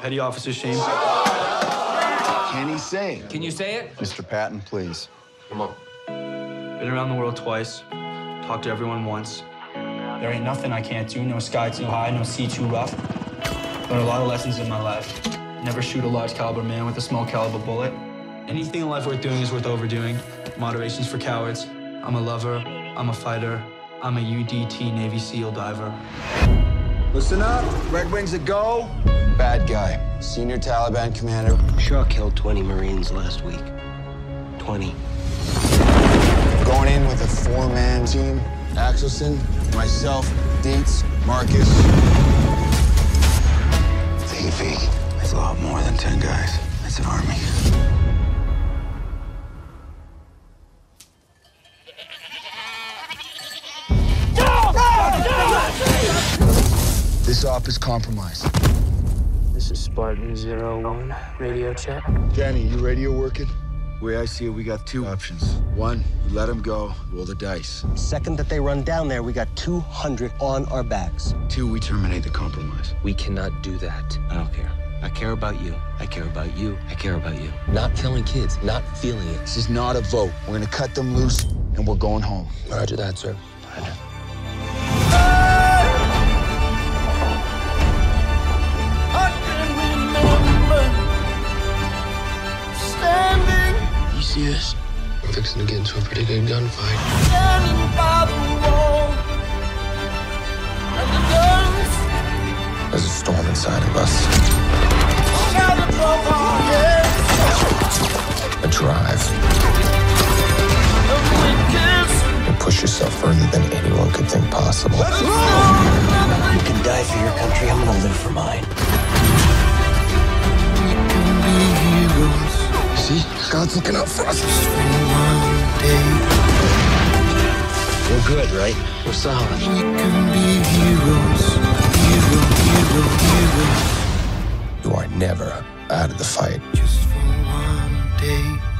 Petty officer shame. Can he say it? Can you say it? Mr. Patton, please. Come on. Been around the world twice. Talked to everyone once. There ain't nothing I can't do. No sky too high, no sea too rough. Learned a lot of lessons in my life. Never shoot a large caliber man with a small caliber bullet. Anything in life worth doing is worth overdoing. Moderation's for cowards. I'm a lover. I'm a fighter. I'm a UDT Navy SEAL diver. Listen up. Red Wings a go. Bad guy. Senior Taliban commander. Shaw killed 20 Marines last week. 20. Going in with a four-man team. Axelson, myself, Dietz, Marcus. Davey. That's a lot more than 10 guys. That's an army. This op is compromised. This is Spartan 01. Radio check. Danny, you radio working? The way I see it, we got two options. One, we let them go, roll the dice. Second that they run down there, we got 200 on our backs. Two, we terminate the compromise. We cannot do that. I don't care. I care about you. I care about you. I care about you. Not killing kids, not feeling it. This is not a vote. We're gonna cut them loose, and we're going home. Roger that, sir. Roger. You see this? We're fixing to get into a pretty good gunfight. There's a storm inside of us. A drive. You push yourself further than anyone could think possible. You can die for your country. I'm gonna live for mine. See? God's looking out for us. We're good, right? We're solid. We can be heroes. You are never out of the fight. Just for one day.